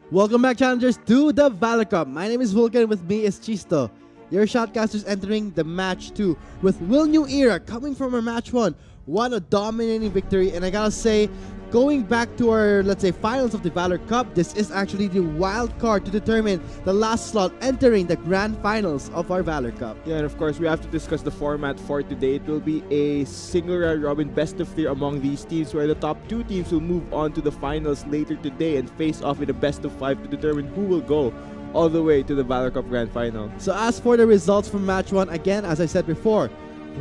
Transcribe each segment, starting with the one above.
Welcome back, challengers, to the Valor Cup. My name is Vulcan, with me is Chisto. Your shoutcasters entering the match 2 with Will New Era coming from our match 1. What a dominating victory, and I gotta say, going back to our, let's say, finals of the Valor Cup, this is actually the wild card to determine the last slot entering the grand finals of our Valor Cup. Yeah, and of course, we have to discuss the format for today. It will be a single round robin best of 3 among these teams, where the top 2 teams will move on to the finals later today and face off in a best of 5 to determine who will go all the way to the Valor Cup Grand Final. So as for the results from match 1, again, as I said before,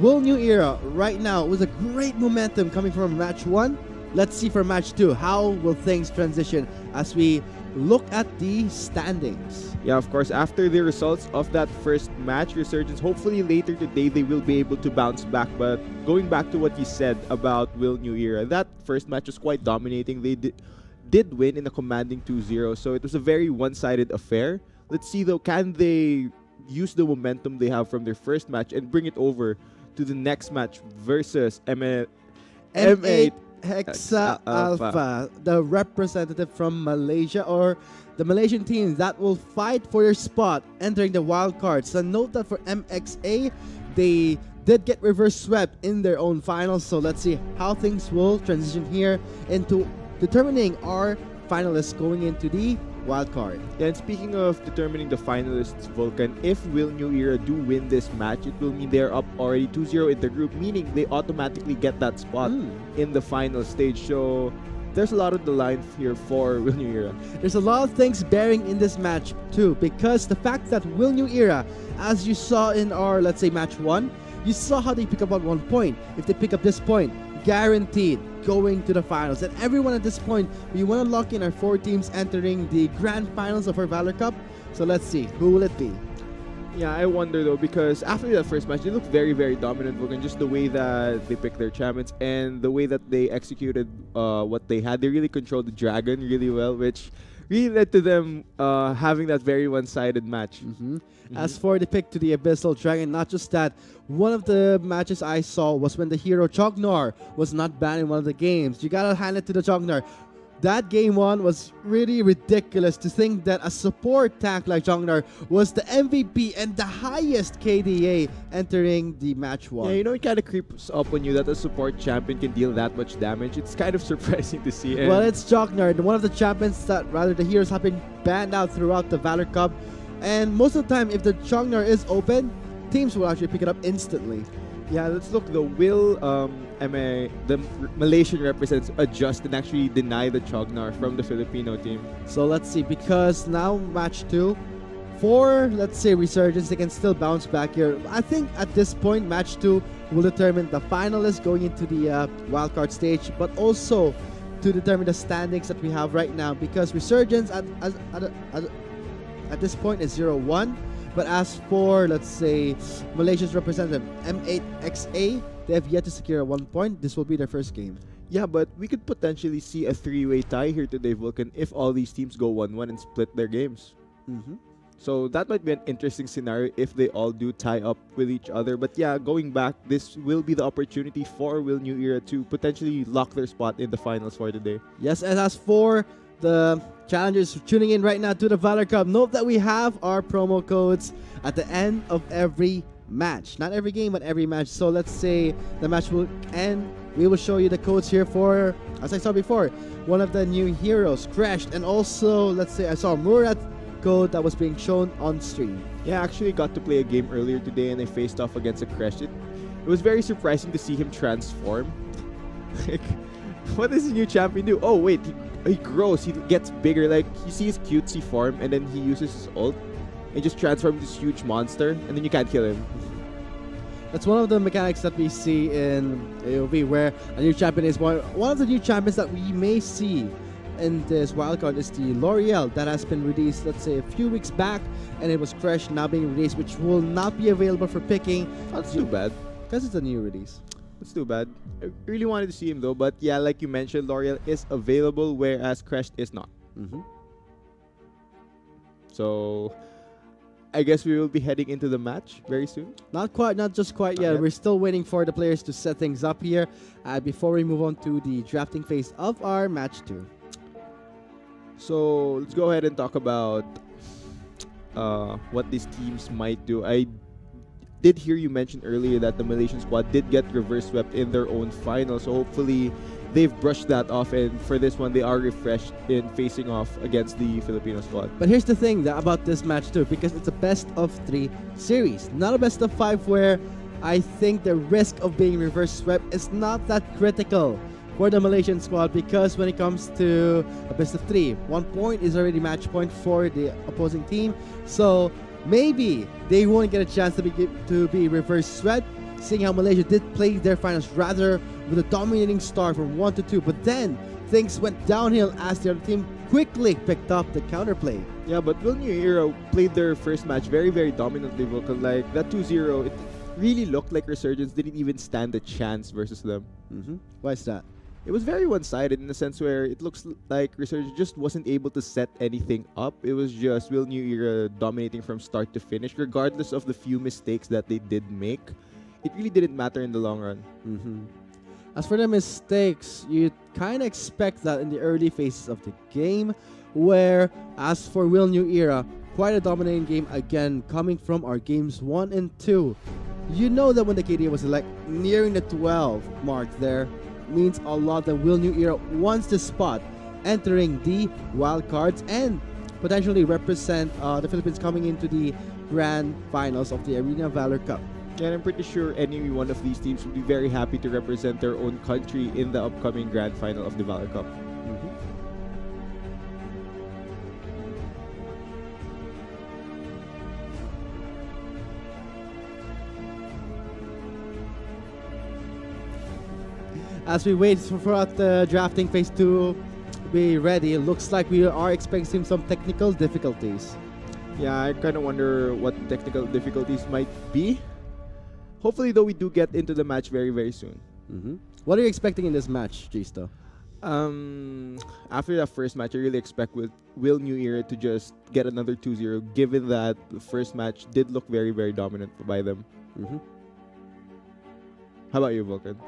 Will New Era right now with a great momentum coming from match 1. Let's see for match 2, how will things transition as we look at the standings. Yeah, of course, after the results of that first match, Resurgence, hopefully later today they will be able to bounce back. But going back to what you said about Will New Era, that first match was quite dominating. They did win in a commanding 2-0, so it was a very one-sided affair. Let's see though, can they use the momentum they have from their first match and bring it over to the next match versus M8A Alpha, the representative from Malaysia, or the Malaysian team that will fight for your spot entering the wild cards. So note that for M8A, they did get reverse swept in their own finals. So let's see how things will transition here into determining our finalists going into the wild card. Yeah, and speaking of determining the finalists, Vulcan, if Will New Era do win this match, it will mean they're up already 2-0 in the group, meaning they automatically get that spot in the final stage. So there's a lot on the line here for Will New Era. There's a lot of things bearing in this match too, because the fact that Will New Era, as you saw in our, let's say, match 1, you saw how they pick up on 1 point. If they pick up this point, guaranteed going to the finals. And everyone at this point, we want to lock in our 4 teams entering the grand finals of our Valor Cup. So let's see, who will it be? Yeah, I wonder though, because after that first match, they looked very, very dominant, Vulcan. Just the way that they picked their champions and the way that they executed what they had. They really controlled the dragon really well, which really led to them having that very one-sided match. As for the pick to the Abyssal Dragon, not just that, one of the matches I saw was when the hero Chognar was not banned in one of the games. You gotta hand it to the Chognar. That game 1 was really ridiculous to think that a support tank like Chognar was the MVP and the highest KDA entering the match 1. Yeah, you know, it kind of creeps up on you that a support champion can deal that much damage. It's kind of surprising to see. Well, it's Chognar, one of the champions that, rather, the heroes have been banned out throughout the Valor Cup. And most of the time, if the Chognar is open, teams will actually pick it up instantly. Yeah, let's look. The Will the Malaysian represents adjust and actually deny the Chognar from the Filipino team. So let's see, because now match 2, for, let's say, Resurgence, they can still bounce back here. I think at this point, match 2 will determine the finalists going into the wildcard stage, but also to determine the standings that we have right now, because Resurgence at this point is 0-1. But as for, let's say, Malaysia's representative, M8A, they have yet to secure a 1 point. This will be their first game. Yeah, but we could potentially see a 3-way tie here today, Vulcan, if all these teams go 1-1 and split their games. So that might be an interesting scenario if they all do tie up with each other. But yeah, going back, this will be the opportunity for Will New Era to potentially lock their spot in the finals for today. Yes, and as for the challengers tuning in right now to the Valor Cup, note that we have our promo codes at the end of every match. Not every game, but every match. So let's say the match will end. We will show you the codes here for, as I saw before, one of the new heroes, Crashed, and also, let's say, I saw Murat code that was being shown on stream. Yeah, I actually got to play a game earlier today and I faced off against a Crashed. It was very surprising to see him transform. Like, what does the new champion do? Oh, wait, he grows, he gets bigger. Like, you see his cutesy form and then he uses his ult and just transforms this huge monster and then you can't kill him. That's one of the mechanics that we see in AOV, where a new champion is born. One of the new champions that we may see in this wildcard is the L'Oreal that has been released, let's say, a few weeks back, and it was crashed, now being released, which will not be available for picking. That's too bad. Because it's a new release. It's too bad. I really wanted to see him though, but yeah, like you mentioned, L'Oreal is available, whereas Crashed is not. So I guess we will be heading into the match very soon. Not quite, not just quite yet. We're still waiting for the players to set things up here before we move on to the drafting phase of our match 2. So let's go ahead and talk about what these teams might do. I did hear you mention earlier that the Malaysian squad did get reverse swept in their own final, so hopefully they've brushed that off, and for this one they are refreshed in facing off against the Filipino squad. But here's the thing about this match too, because it's a best of 3 series, not a best of 5 where I think the risk of being reverse swept is not that critical for the Malaysian squad, because when it comes to a best of 3, 1 point is already match point for the opposing team. So maybe they won't get a chance to be reverse swept, seeing how Malaysia did play their finals rather with a dominating start from 1 to 2. But then things went downhill as the other team quickly picked up the counterplay. Yeah, but Will New Era played their first match very, very dominantly, Vulcan. Like that 2-0, it really looked like Resurgence didn't even stand a chance versus them. Why is that? It was very one-sided in the sense where it looks like Resurgence just wasn't able to set anything up. It was just Will New Era dominating from start to finish, regardless of the few mistakes that they did make. It really didn't matter in the long run. As for the mistakes, you kind of expect that in the early phases of the game, where as for Will New Era, quite a dominating game again coming from our games 1 and 2. You know that when the KD was like nearing the 12 mark there, means a lot that Will New Era wants the spot entering the wild cards and potentially represent the Philippines coming into the grand finals of the Arena Valor Cup. And I'm pretty sure any one of these teams would be very happy to represent their own country in the upcoming grand final of the Valor Cup. As we wait for the drafting phase to be ready, it looks like we are expecting some technical difficulties. Yeah, I kind of wonder what technical difficulties might be. Hopefully, though, we do get into the match very, very soon. What are you expecting in this match, Gisto? After that first match, I really expect Will New Era to just get another 2-0, given that the first match did look very, very dominant by them. How about you, Vulcan?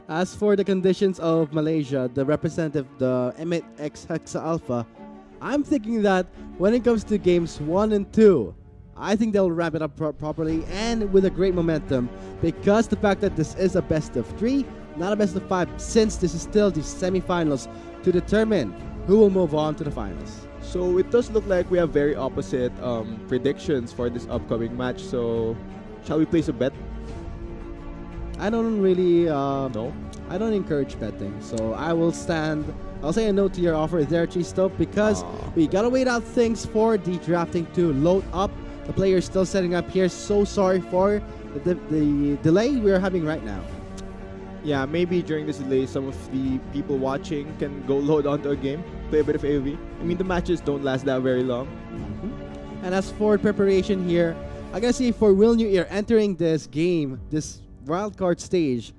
As for the conditions of Malaysia, the representative, the M8A Hexa Alpha, I'm thinking that when it comes to games 1 and 2, I think they'll wrap it up properly and with a great momentum, because the fact that this is a best of 3, not a best of 5, since this is still the semifinals to determine who will move on to the finals. So it does look like we have very opposite predictions for this upcoming match. So shall we place a bet? I don't really No. I don't encourage betting, so I'll say a no to your offer there, Chisto, because we gotta wait out things for the drafting to load up. The player's still setting up here. So sorry for the delay we're having right now. Yeah, maybe during this delay, some of the people watching can go load onto a game, play a bit of AOV. I mean, the matches don't last that very long. And as for preparation here, I gotta say for Will New Era entering this game, this wildcard stage,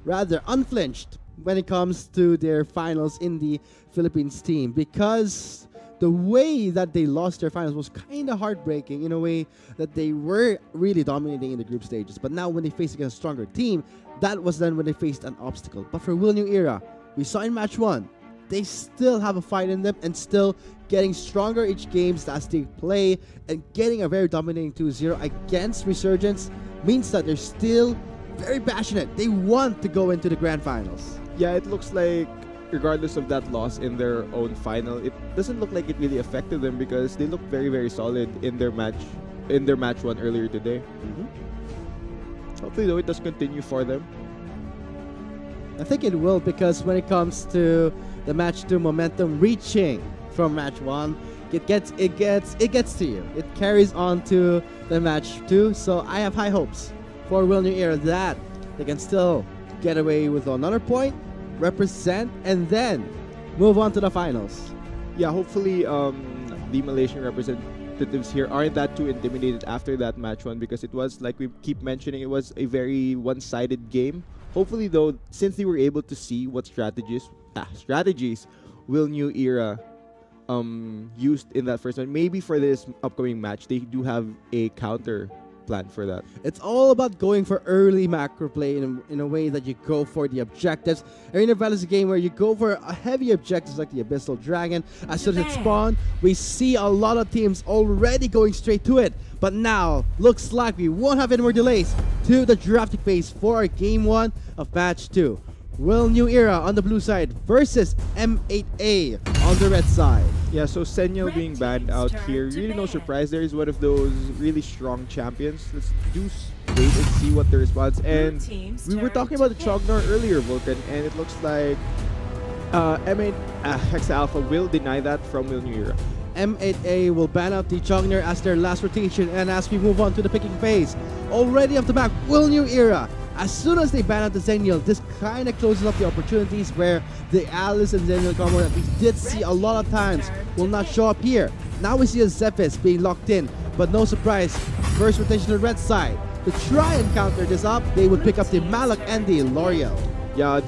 rather unflinched when it comes to their finals in the Philippines team, because the way that they lost their finals was kind of heartbreaking in a way that they were really dominating in the group stages. But now when they face against a stronger team, that was then when they faced an obstacle. But for Will New Era, we saw in match 1, they still have a fight in them and still getting stronger each game as they play, and getting a very dominating 2-0 against Resurgence means that they're still very passionate. They want to go into the grand finals. Yeah, it looks like regardless of that loss in their own final, it doesn't look like it really affected them because they look very, very solid in their match 1 earlier today. Hopefully, though, it does continue for them. I think it will, because when it comes to the match 2 momentum reaching from match 1, it gets to you. It carries on to the match 2. So I have high hopes for Will New Era that they can still get away with another point, represent, and then move on to the finals. Yeah, hopefully the Malaysian representatives here aren't that too intimidated after that match 1, because it was, like we keep mentioning, it was a very one-sided game. Hopefully, though, since they were able to see what strategies Will New Era used in that first one, maybe for this upcoming match they do have a counter plan for that. It's all about going for early macro play in a way that you go for the objectives. Arena of Valor is a game where you go for a heavy objectives like the Abyssal Dragon. As soon as it spawned, we see a lot of teams already going straight to it. But now, looks like we won't have any more delays to the drafting phase for our Game 1 of Match 2. WIL New Era on the blue side versus M8A on the red side. Yeah, so Senyo being banned out here, really no surprise. There is one of those really strong champions. Let's wait and see what the response. And we were talking about the Chognor earlier, Vulcan, and it looks like M8 Hexa Alpha will deny that from WIL New Era. M8A will ban out the Chognor as their last rotation, and as we move on to the picking phase, already off the back, WIL New Era. As soon as they ban out the Xennial, this kind of closes up the opportunities where the Alice and Xennial combo that we did see a lot of times will not show up here. Now we see a Zephys being locked in, but no surprise, first rotation on the red side. To try and counter this up, they would pick up the Malak and the L'Oreal. Yeah,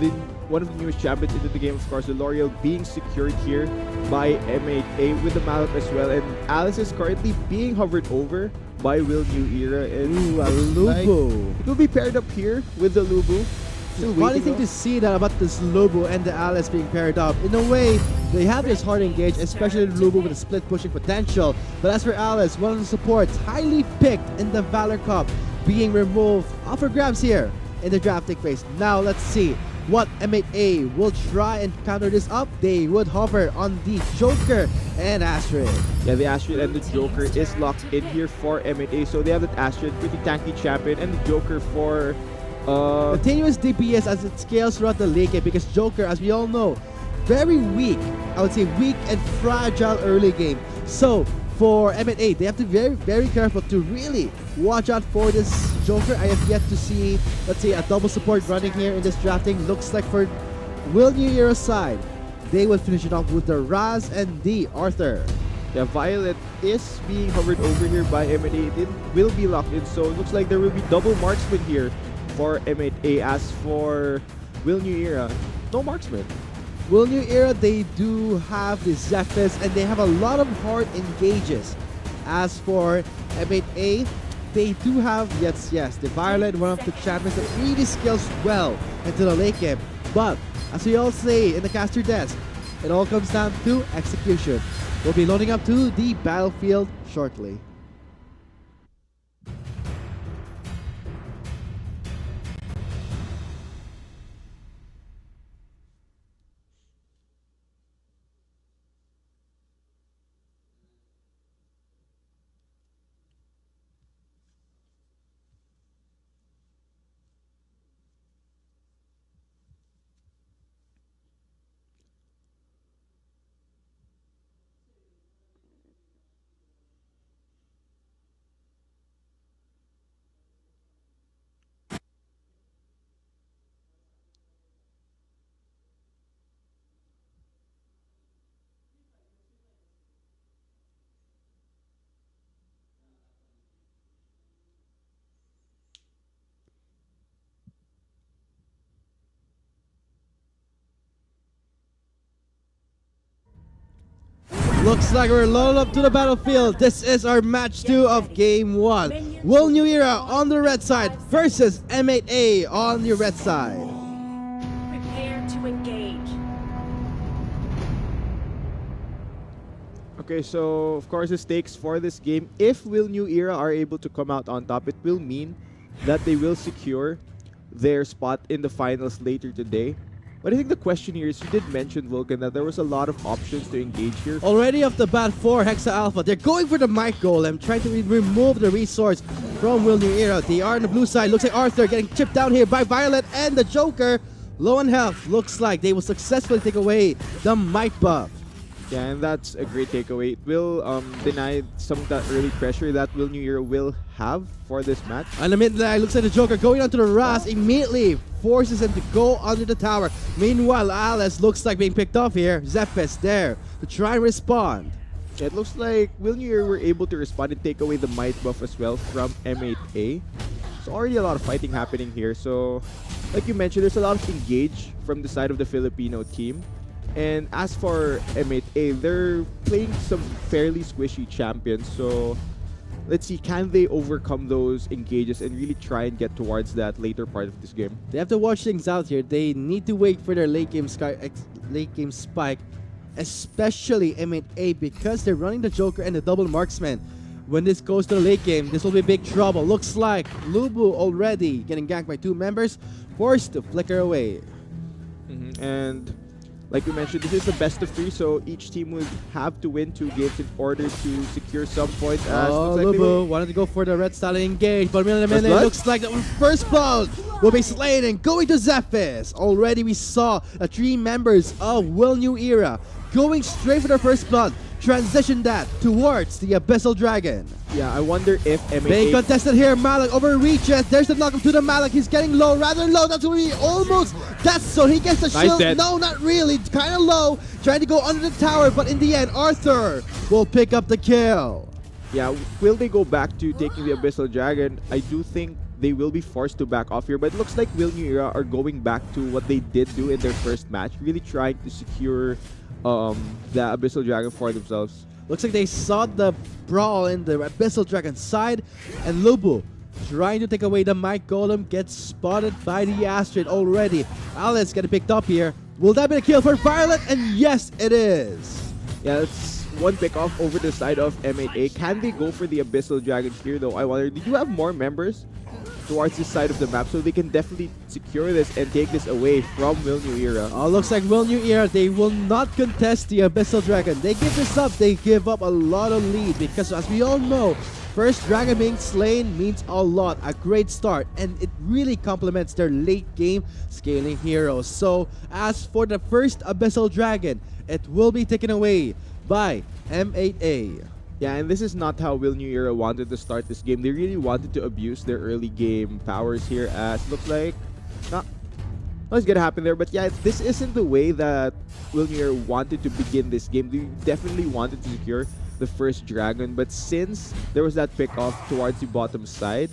one of the newest champions into the game, of course, the L'Oreal being secured here by M8A with the Malak as well, and Alice is currently being hovered over by WIL New Era, and ooh, a Lubu. Like it will be paired up here with the Lubu. Funny thing to see that about this Lubu and the Alice being paired up. In a way, they have this hard engage, especially the Lubu with a split pushing potential. But as for Alice, one of the supports highly picked in the Valor Cup, being removed off for grabs here in the drafting phase. Now let's see what M8A will try and counter this up. They would hover on the Joker and Astrid. Yeah, the Astrid and the Joker is locked in here for M8A. So they have that Astrid, pretty tanky champion, and the Joker for continuous DPS as it scales throughout the late game, because Joker, as we all know, very weak. I would say weak and fragile early game. So for M8A, they have to be very, very careful to really watch out for this Joker. I have yet to see, let's say, a double support running here in this drafting. Looks like for WIL New Era's side, they will finish it off with the Raz and the Arthur. The Violet is being hovered over here by M8A. It will be locked in, so it looks like there will be double marksman here for M8A. As for WIL New Era, no marksman. WIL New Era, they do have the Zephys, and they have a lot of hard engages. As for M8A, they do have, yes, the Violet, one of the champions that really scales well into the late game. But, as we all say in the caster desk, it all comes down to execution. We'll be loading up to the battlefield shortly. Looks like we're loaded up to the battlefield. This is our match 2 of Game 1. WIL New Era on the red side versus M8A on the red side. Prepare to engage. Okay, so of course the stakes for this game, if WIL New Era are able to come out on top, it will mean that they will secure their spot in the finals later today. But I think the question here is, you did mention, Vulcan, that there was a lot of options to engage here. Already off the bat for Hexa Alpha, they're going for the Mic Golem, trying to remove the resource from WIL New Era. They are on the blue side. Looks like Arthur getting chipped down here by Violet and the Joker. Low on health. Looks like they will successfully take away the Mic buff. Yeah, and that's a great takeaway. It will deny some of that early pressure that WIL New Era will have for this match. And the mid lane, looks like the Joker going onto the Raz, immediately forces him to go under the tower. Meanwhile, Alice looks like being picked off here. Zephys there to try and respond. Yeah, it looks like WIL New Era were able to respond and take away the might buff as well from M8A. So already a lot of fighting happening here. So, like you mentioned, there's a lot of engage from the side of the Filipino team. And as for M8A, they're playing some fairly squishy champions. So let's see, can they overcome those engages and really try and get towards that later part of this game? They have to watch things out here. They need to wait for their late game spike, especially M8A, because they're running the Joker and the double marksman. When this goes to the late game, this will be big trouble. Looks like Lubu already getting ganked by 2 members, forced to flicker away. And like we mentioned, this is the best of 3, so each team will have to win 2 games in order to secure some points. Lubu wanted to go for the red style engage, but in a minute, it looks like the first blood will be slain and going to Zephys. Already we saw the 3 members of WIL New Era going straight for their first blood. Transition that towards the Abyssal Dragon. Yeah, I wonder if M8A... Being contested here, Malak overreaches. There's the knockup to the Malak. He's getting low, rather low. That's going to be almost death zone. He gets the shield. Dead. No, not really. Kind of low. Trying to go under the tower, but in the end, Arthur will pick up the kill. Yeah, will they go back to taking the Abyssal Dragon? I do think they will be forced to back off here, but it looks like WIL New Era are going back to what they did do in their first match, really trying to secure the Abyssal Dragon for themselves. Looks like they saw the brawl in the Abyssal Dragon side, and Lubu trying to take away the Might Golem gets spotted by the Astrid already. Alice getting picked up here. Will that be the kill for Violet? And yes, it is. Yeah, it's one pick off over the side of M8A. Can they go for the Abyssal Dragon here though? I wonder, do you have more members towards this side of the map, so they can definitely secure this and take this away from WIL New Era? Oh, looks like WIL New Era, they will not contest the Abyssal Dragon. They give this up, they give up a lot of lead, because as we all know, first dragon being slain means a lot, a great start, and it really complements their late game scaling heroes. So as for the first Abyssal Dragon, it will be taken away by M8A. Yeah, and this is not how WIL New Era wanted to start this game. They really wanted to abuse their early game powers here, as looks like nothing's gonna happen there. But yeah, this isn't the way that WIL New Era wanted to begin this game. They definitely wanted to secure the first dragon, but since there was that pick off towards the bottom side,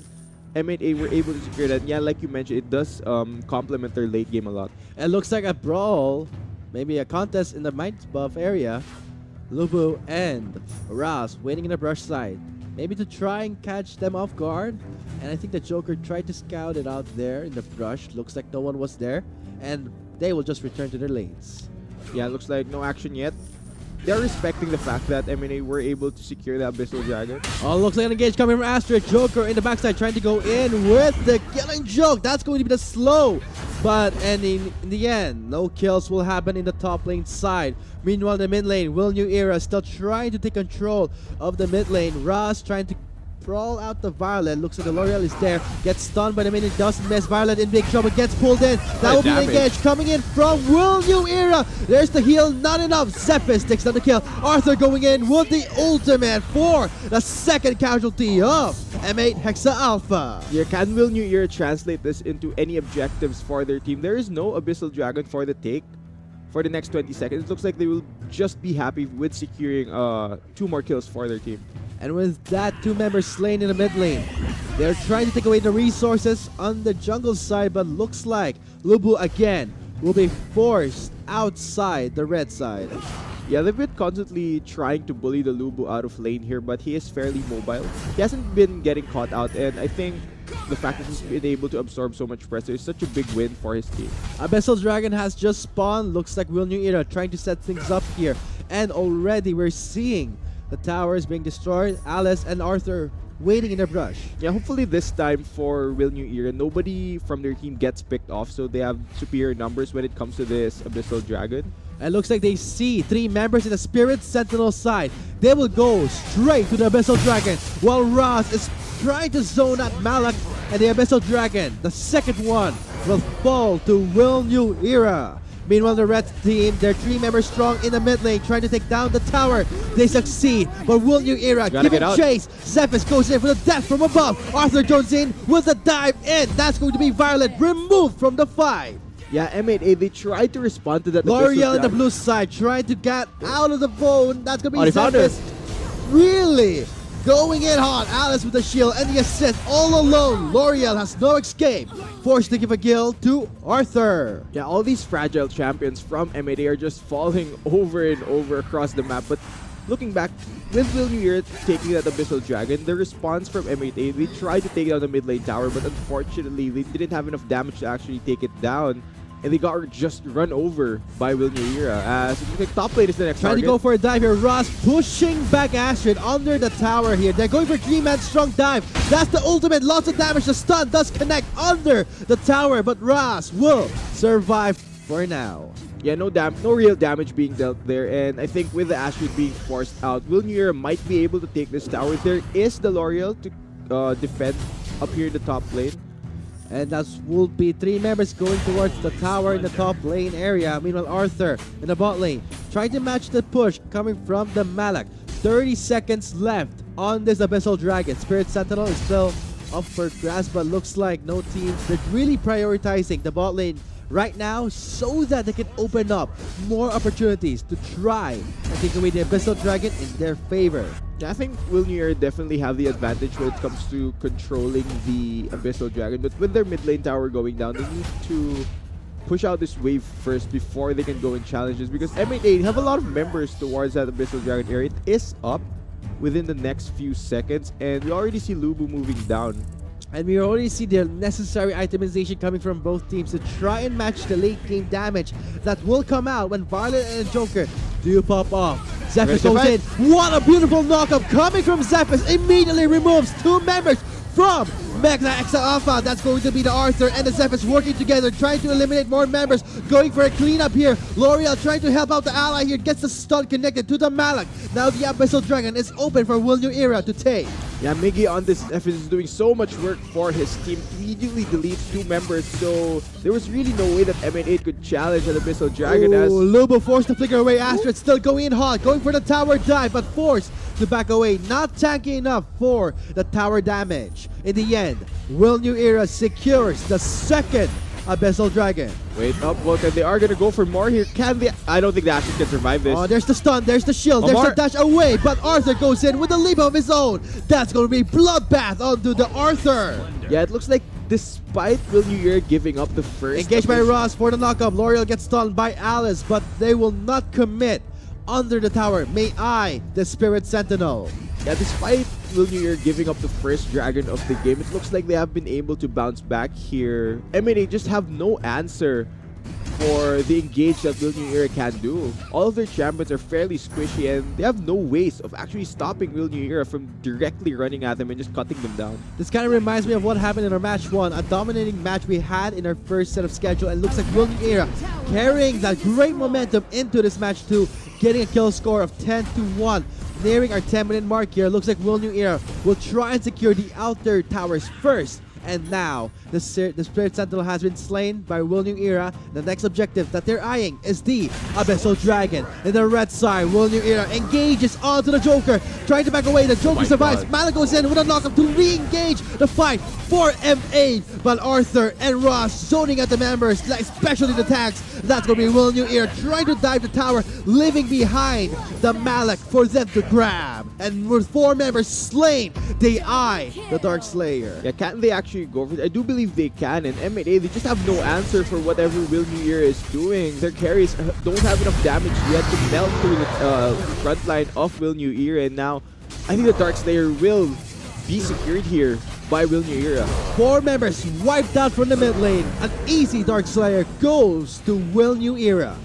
M8A were able to secure that. Yeah, like you mentioned, it does complement their late game a lot. It looks like a brawl, maybe a contest in the Might buff area. Lubu and Raz waiting in the brush side, maybe to try and catch them off guard. And I think the Joker tried to scout it out there in the brush. Looks like no one was there, and they will just return to their lanes. Yeah, looks like no action yet. They're respecting the fact that M8A were able to secure the Abyssal Dragon. Oh, looks like an engage coming from Astrid. Joker in the backside trying to go in with the killing joke. That's going to be the slow. But ending in the end, no kills will happen in the top lane side. Meanwhile, the mid lane, WIL New Era still trying to take control of the mid lane. Ross trying to crawl out the Violet. Looks like the L'Oreal is there. Gets stunned by the minute. Doesn't miss. Violet in big trouble. Gets pulled in. That will be engaged. Coming in from WIL New Era. There's the heal. Not enough. Zephys takes down the kill. Arthur going in with the ultimate for the second casualty of M8 Hexa Alpha. Yeah, can WIL New Era translate this into any objectives for their team? There is no Abyssal Dragon for the take for the next 20 seconds. It looks like they will just be happy with securing 2 more kills for their team. And with that, 2 members slain in the mid lane. They're trying to take away the resources on the jungle side, but looks like Lubu again will be forced outside the red side. Yeah, they've been constantly trying to bully the Lubu out of lane here, but he is fairly mobile. He hasn't been getting caught out, and I think the fact that he's been able to absorb so much pressure is such a big win for his team. Abyssal Dragon has just spawned. Looks like WIL New Era trying to set things up here. And already we're seeing the towers being destroyed. Alice and Arthur waiting in the brush. Yeah, hopefully this time for WIL New Era, nobody from their team gets picked off, so they have superior numbers when it comes to this Abyssal Dragon. And looks like they see 3 members in the Spirit Sentinel side. They will go straight to the Abyssal Dragon, while Ross is trying to zone out Malak and the Abyssal Dragon. The second one will fall to WIL New Era. Meanwhile, the red team, they're 3 members strong in the mid lane, trying to take down the tower. They succeed, but WIL New Era giving chase. Zephys goes in for the death from above. Arthur joins in with a dive in. That's going to be Violet removed from the fight. Yeah, M8A, they tried to respond to that. L'Oreal in the blue side, trying to get out of the phone. That's going to be Zephys. Really going in hard. Alice with the shield and the assist all alone. L'Oreal has no escape. Forced to give a kill to Arthur. Yeah, all these fragile champions from M8A are just falling over and over across the map. But looking back, with Will New Year taking that Abyssal Dragon, the response from M8A, they tried to take down the mid lane tower, but unfortunately, they didn't have enough damage to actually take it down. And they got just run over by Will New Era. As the top lane is the next Trying target. to go for a dive here. Ross pushing back Astrid under the tower here. They're going for 3-man strong dive. That's the ultimate. Lots of damage. The stun does connect under the tower, but Ross will survive for now. Yeah, no real damage being dealt there. And I think with the Astrid being forced out, Will New Era might be able to take this tower. There is the L'Oreal to defend up here in the top lane. And that will be 3 members going towards the tower in the top lane area. Meanwhile, Arthur in the bot lane trying to match the push coming from the Malak. 30 seconds left on this Abyssal Dragon. Spirit Sentinel is still up for grabs, but looks like no teams. They're really prioritizing the bot lane right now so that they can open up more opportunities to try and take away the Abyssal Dragon in their favor. Yeah, I think Will New Era definitely have the advantage when it comes to controlling the Abyssal Dragon, but with their mid lane tower going down, they need to push out this wave first before they can go in challenges, because M8A have a lot of members towards that Abyssal Dragon area. It is up within the next few seconds, and we already see Lubu moving down. And we already see the necessary itemization coming from both teams to try and match the late game damage that will come out when Violet and Joker do pop off. Zephyrus goes in. What a beautiful knockup coming from Zephyrus. Immediately removes 2 members from M8A Alpha. That's going to be the Arthur and the Zephyrus working together, trying to eliminate more members, going for a cleanup here. L'Oreal trying to help out the ally here, gets the stun connected to the Malak. Now the Abyssal Dragon is open for Will New Era to take. Yeah, Miggy on this Zephyrus is doing so much work for his team. Immediately deletes 2 members, so there was really no way that M8A could challenge an Abyssal Dragon. As Lubu forced to flicker away. Astrid still going in hot, going for the tower dive, but forced to back away. Not tanky enough for the tower damage. In the end, Will New Era secures the second Abyssal Dragon. Wait up, Vulcan. They are gonna go for more here. Can they? I don't think the Astrid can survive this. Oh, there's the stun, there's the shield, there's the dash away, but Arthur goes in with a leap of his own. That's gonna be bloodbath onto the Arthur. Yeah, it looks like despite Will New Year giving up the first engaged by Ross for the knockup, L'Oreal gets stunned by Alice, but they will not commit under the tower. May I, the Spirit Sentinel. Yeah, despite Will New Year giving up the first dragon of the game, it looks like they have been able to bounce back here. M8A just have no answer for the engage that Will New Era can do. All of their champions are fairly squishy, and they have no ways of actually stopping Will New Era from directly running at them and just cutting them down. This kind of reminds me of what happened in our match 1, a dominating match we had in our first set of schedule, and looks like Will New Era carrying that great momentum into this match 2, getting a kill score of 10-1. Nearing our 10-minute mark here, looks like Will New Era will try and secure the outer towers first. And now, the Spirit Sentinel has been slain by Will New Era. The next objective that they're eyeing is the Abyssal Dragon. In the red side, Will New Era engages onto the Joker, trying to back away. The Joker survives. Malak goes in with a knockup to re-engage the fight for M8. But Arthur and Ross zoning at the members, especially the tanks. That's going to be Will New Era trying to dive the tower, leaving behind the Malak for them to grab. And with 4 members slain, they eye the Dark Slayer. Yeah, can't they actually go for it? I do believe they can, and M8A, they just have no answer for whatever Will New Year is doing. Their carries don't have enough damage yet to melt through the front line of Will New Year, and now I think the Dark Slayer will be secured here by Will New Era. 4 members wiped out from the mid lane. An easy Dark Slayer goes to Will New Era.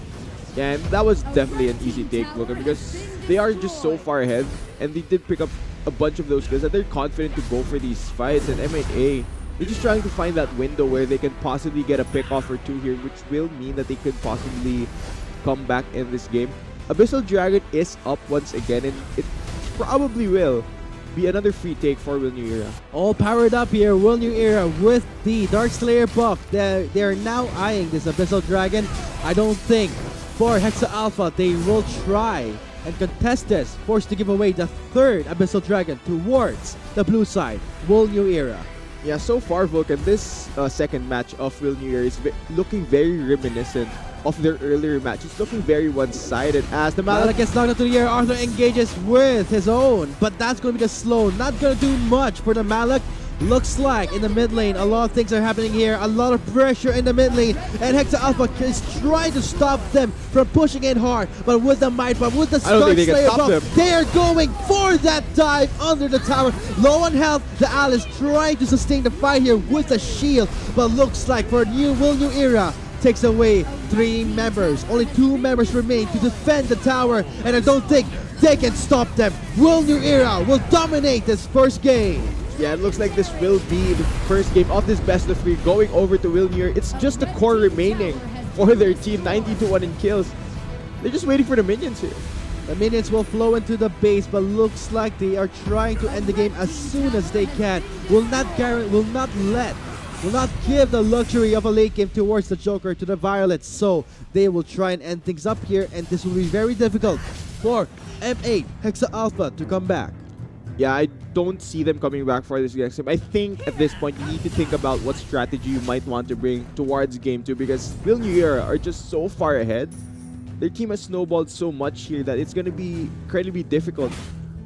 Yeah, and that was definitely an easy take, because they are just so far ahead, and they did pick up a bunch of those kills that they're confident to go for these fights. And M8A, they're just trying to find that window where they can possibly get a pick off or 2 here, which will mean that they could possibly come back in this game. Abyssal Dragon is up once again, and it probably will be another free take for Will New Era. All powered up here, Will New Era with the Dark Slayer buff. They're now eyeing this Abyssal Dragon. I don't think for Hexa Alpha they will try and contest this, forced to give away the 3rd Abyssal Dragon towards the blue side, Will New Era. Yeah, so far, Vulcan, this second match of Will New Era is looking very reminiscent of their earlier match. It's looking very one-sided as the Malak gets knocked into the air. Arthur engages with his own, but that's going to be the slow. Not going to do much for the Malak. Looks like in the mid lane, a lot of things are happening here. A lot of pressure in the mid lane. And Hexa Alpha is trying to stop them from pushing in hard. But with the Might Bomb, with the I don't Star think they can Slayer stop bomb, them. they are going for that dive under the tower. Low on health, the Alice trying to sustain the fight here with the shield. But looks like for Will New Era, takes away 3 members. Only 2 members remain to defend the tower. And I don't think they can stop them. Will New Era will dominate this first game. Yeah, it looks like this will be the first game of this best of 3 going over to Will New Era. It's just the core remaining for their team, 90-1 in kills. They're just waiting for the minions here. The minions will flow into the base, but looks like they are trying to end the game as soon as they can. Will not give the luxury of a late game towards the Joker to the Violets. So they will try and end things up here, and this will be very difficult for M8 Hexa Alpha to come back. Yeah, I don't see them coming back for this next game. I think at this point you need to think about what strategy you might want to bring towards game 2 because Will New Era are just so far ahead. Their team has snowballed so much here that it's going to be incredibly difficult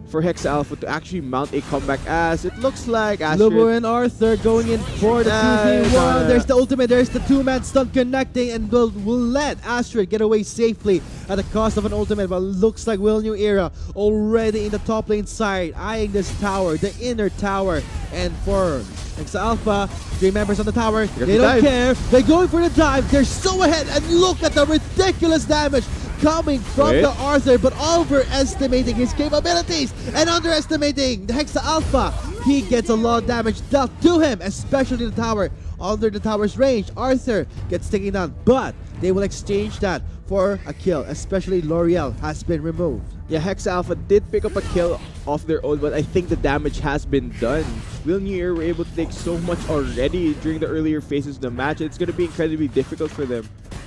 for Hexa Alpha to actually mount a comeback, as it looks like Lobo and Arthur going in for the 2v1. There's the ultimate, there's the 2-man stun connecting, and will let Astrid get away safely at the cost of an ultimate. But looks like Will New Era already in the top lane side, eyeing this tower, the inner tower. And for Hexa Alpha, 3 members on the tower, they don't care. They're going for the dive. They're so ahead, and look at the ridiculous damage coming from the Arthur, but overestimating his capabilities and underestimating the Hexa Alpha. He gets a lot of damage dealt to him, especially the tower. Under the tower's range, Arthur gets taken down, but they will exchange that for a kill, especially L'Oreal has been removed. Yeah, Hexa Alpha did pick up a kill off their own, but I think the damage has been done. Will New Era were able to take so much already during the earlier phases of the match. It's going to be incredibly difficult for them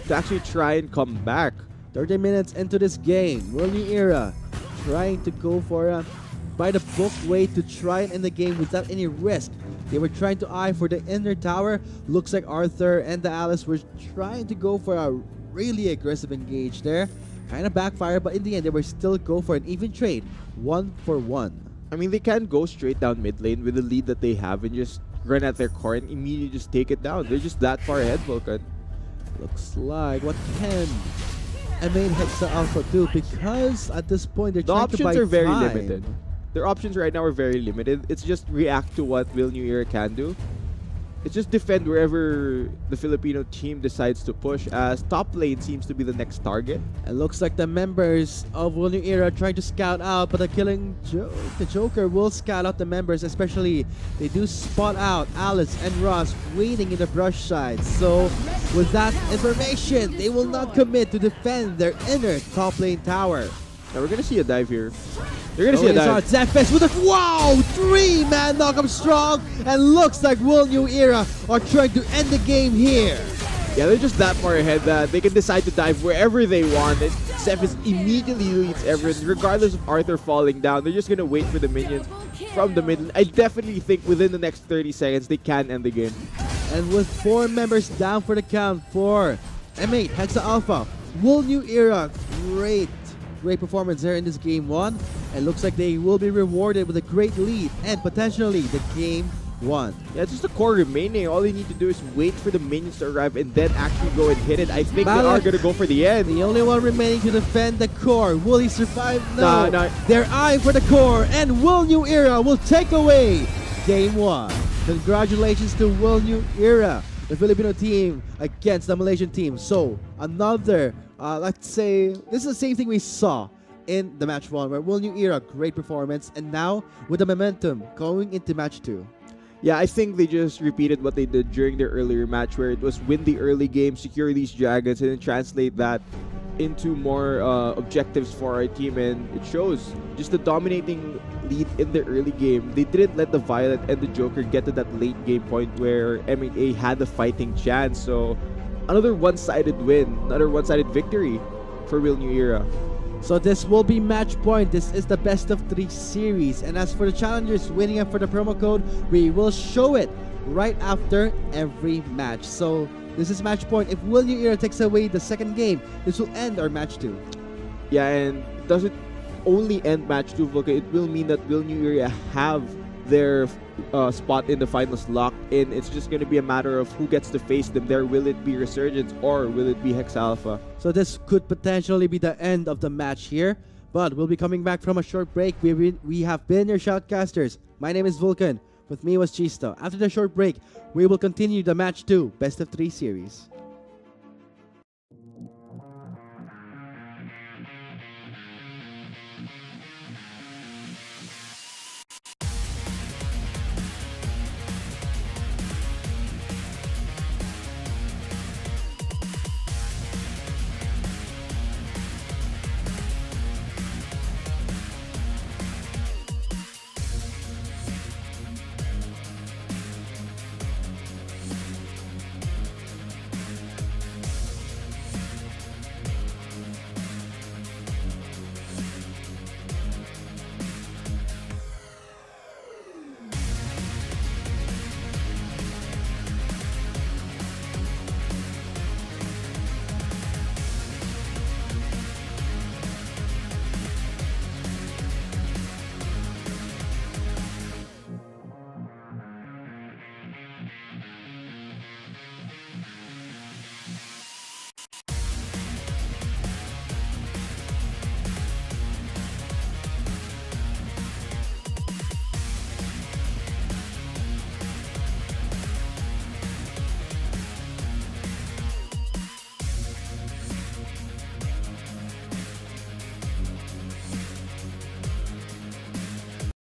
to actually try and come back. 30 minutes into this game, Will New Era trying to go for a by-the-book way to try and end the game without any risk. They were trying to eye for the inner tower. Looks like Arthur and the Alice were trying to go for a really aggressive engage there. Kind of backfire, but in the end, they were still go for an even trade, 1-for-1. I mean, they can go straight down mid lane with the lead that they have and just run at their core and immediately just take it down. They're just that far ahead, Vulcan. Looks like what can M8 Hexa Alpha do, because at this point they're trying to buy time. The options are very limited. Their options right now are very limited. It's just react to what Will New Era can do. It's just defend wherever the Filipino team decides to push, as top lane seems to be the next target. It looks like the members of Will New Era trying to scout out, but the Joker will scout out the members, especially they do spot out Alice and Ross waiting in the brush side. So with that information, they will not commit to defend their inner top lane tower. Now we're gonna see a dive here. You're gonna see a dive. Zephyr with a 3-man knock-up strong, and looks like Will New Era are trying to end the game here. Yeah, they're just that far ahead that they can decide to dive wherever they want. And Zephyr immediately leads everyone, regardless of Arthur falling down. They're just gonna wait for the minions from the middle. I definitely think within the next 30 seconds they can end the game. And with 4 members down for the count for M8 Hexa Alpha, Will New Era, great performance there in this game 1, and looks like they will be rewarded with a great lead and potentially the game 1. Yeah, it's just the core remaining. All they need to do is wait for the minions to arrive and then actually go and hit it. I think Valor, they are gonna go for the end. The only one remaining to defend the core. Will he survive? No. No. They're eyeing for the core, and Will New Era will take away game 1. Congratulations to Will New Era, the Filipino team against the Malaysian team. So another, let's say, this is the same thing we saw in the match 1, where Will New Era, great performance, and now with the momentum going into match 2. Yeah, I think they just repeated what they did during their earlier match, where it was win the early game, secure these dragons, and then translate that into more objectives for our team. And it shows just the dominating lead in the early game. They didn't let the Violet and the Joker get to that late game point where M8A had the fighting chance. So another one-sided win, another one-sided victory for Will New Era. So this will be match point. This is the best of 3 series. And as for the challengers winning up for the promo code, we will show it right after every match. So this is match point. If Will New Era takes away the second game, this will end our match 2. Yeah, and it doesn't only end match 2, Vulcan. It will mean that Will New Era have their spot in the finals locked in. It's just going to be a matter of who gets to face them there. Will it be Resurgence or will it be Hex Alpha? So this could potentially be the end of the match here, but we'll be coming back from a short break. We have been your shoutcasters. My name is Vulcan. With me was Chisto. After the short break, we will continue the match 2 best of 3 series.